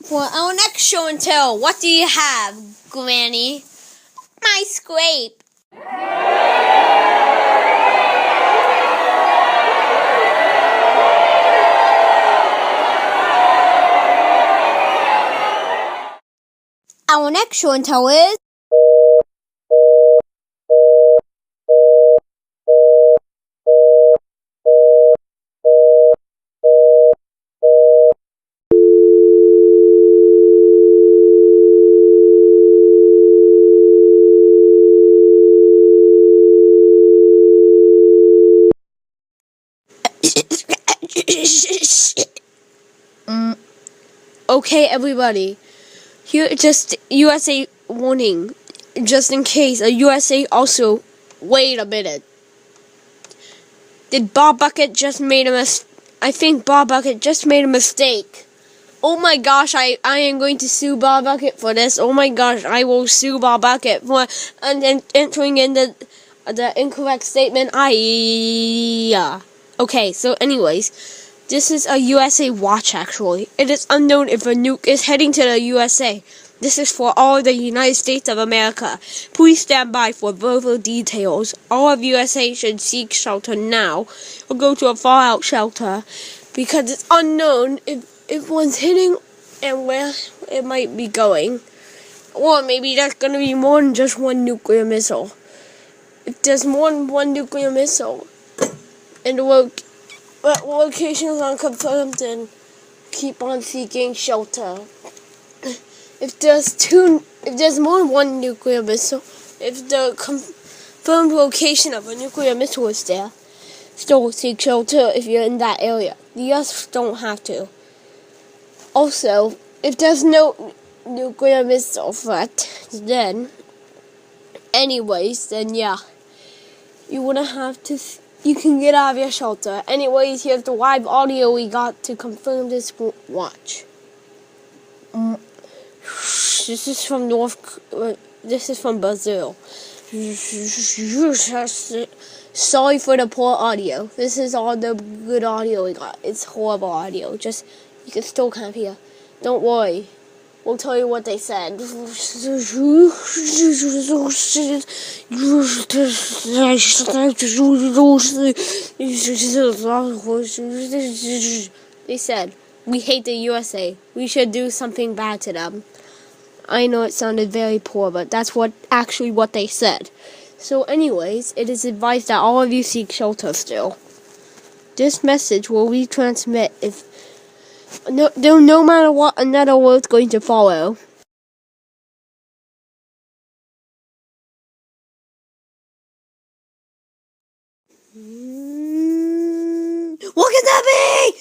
For our next show and tell, what do you have, Granny? My scrape. Our next show and tell is Okay, everybody. Here, just USA warning. Just in case, USA also. Wait a minute. Did Bob Bucket just made a mistake? I think Bob Bucket just made a mistake. Oh my gosh, I am going to sue Bob Bucket for this. Oh my gosh, I will sue Bob Bucket for entering in the incorrect statement. Okay, so anyways. This is a USA watch, actually. It is unknown if a nuke is heading to the USA. This is for all the United States of America. Please stand by for further details. All of USA should seek shelter now or go to a fallout shelter because it's unknown if one's hitting and where it might be going. Or maybe there's going to be more than just one nuclear missile. If there's more than one nuclear missile in the world, but locations unconfirmed, and keep on seeking shelter. If there's more than one nuclear missile, if the confirmed location of a nuclear missile is there, still seek shelter if you're in that area. The others don't have to. Also, if there's no nuclear missile threat, then yeah, you wouldn't have to. You can get out of your shelter. Anyways, here's the live audio we got to confirm this watch. This is from This is from Brazil. Sorry for the poor audio. This is all the good audio we got. It's horrible audio. You still can't hear. Don't worry. We'll tell you what they said. They said, we hate the USA. We should do something bad to them. I know it sounded very poor, but that's what they said. So anyways, it is advised that all of you seek shelter still. This message will retransmit no matter what, another word's going to follow. What could that be?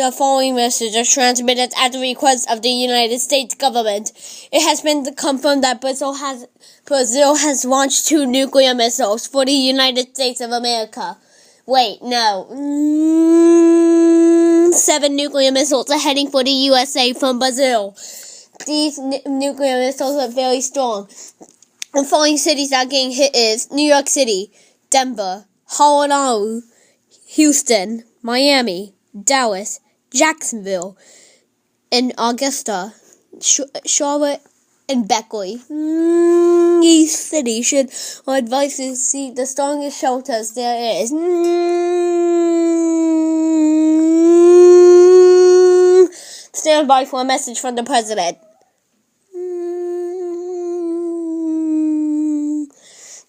The following message is transmitted at the request of the United States government. It has been confirmed that Brazil has launched 2 nuclear missiles for the United States of America. Wait, no. 7 nuclear missiles are heading for the USA from Brazil. These nuclear missiles are very strong. The following cities that are getting hit is New York City, Denver, Honolulu, Houston, Miami, Dallas, Jacksonville, and Augusta, Charlotte, and Beckley. Each city should advise to seek the strongest shelters there is. Stand by for a message from the president.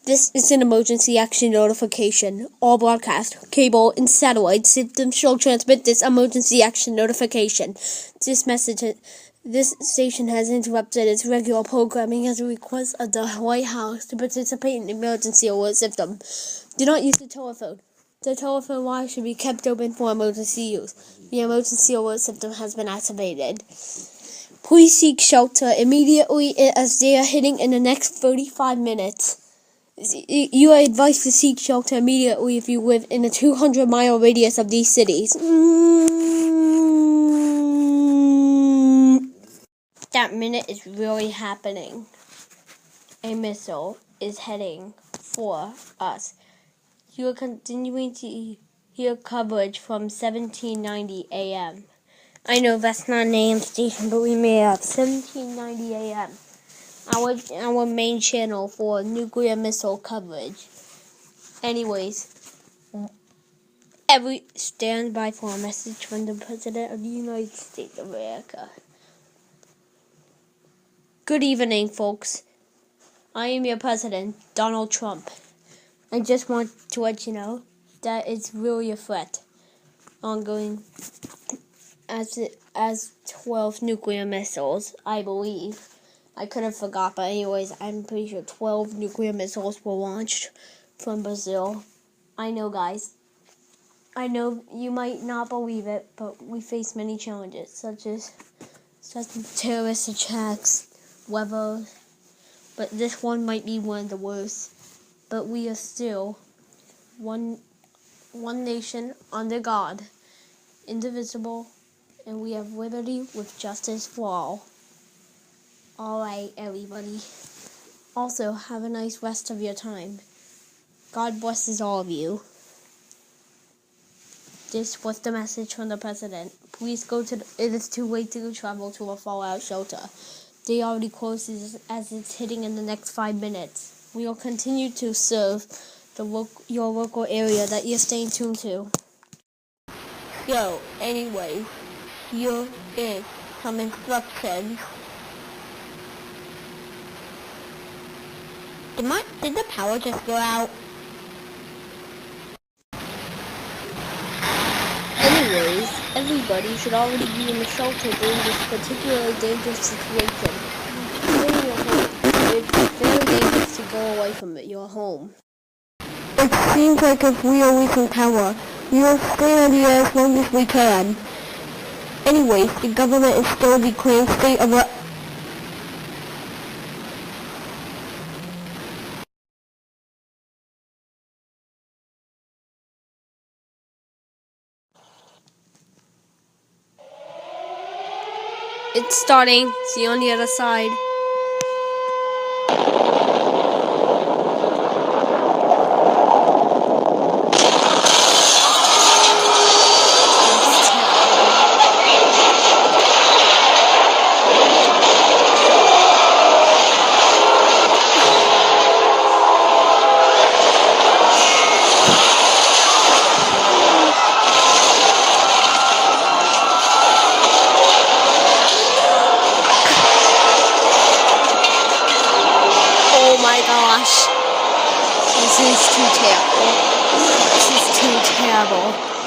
This is an emergency action notification. All broadcast, cable, and satellite systems shall transmit this emergency action notification. This message This station has interrupted its regular programming as a request of the White House to participate in the emergency alert system. Do not use the telephone. The telephone wire should be kept open for emergency use. The emergency alert system has been activated. Please seek shelter immediately as they are hitting in the next 35 minutes. You are advised to seek shelter immediately if you live in a 200-mile radius of these cities. That minute is really happening. A missile is heading for us. You are continuing to hear coverage from 1790 AM. I know that's not an AM station, but we may have 1790 AM. Our main channel for nuclear missile coverage. Anyways, stand by for a message from the President of the United States of America. Good evening, folks. I am your president, Donald Trump. I just want to let you know that it's really a threat ongoing as 12 nuclear missiles, I believe. I could have forgot, but anyways, I'm pretty sure 12 nuclear missiles were launched from Brazil. I know, guys. I know you might not believe it, but we face many challenges, such as terrorist attacks, weather, but this one might be one of the worst. But we are still one nation under God, indivisible, and we have liberty with justice for all. All right, everybody. Also, have a nice rest of your time. God blesses all of you. This was the message from the President. Please go to it is too late to travel to a fallout shelter. They already closed as it's hitting in the next 5 minutes. We will continue to serve your local area that you're staying tuned to. So, anyway, here is some instructions. Did the power just go out? Anyways, everybody should already be in the shelter during this particularly dangerous situation. Stay in your home. It's very dangerous to go away from your home. It seems like if we are losing power, we will stay on here as long as we can. Anyways, the government is still declaring state of It's starting. See you on the other side. Oh my gosh. This is too terrible.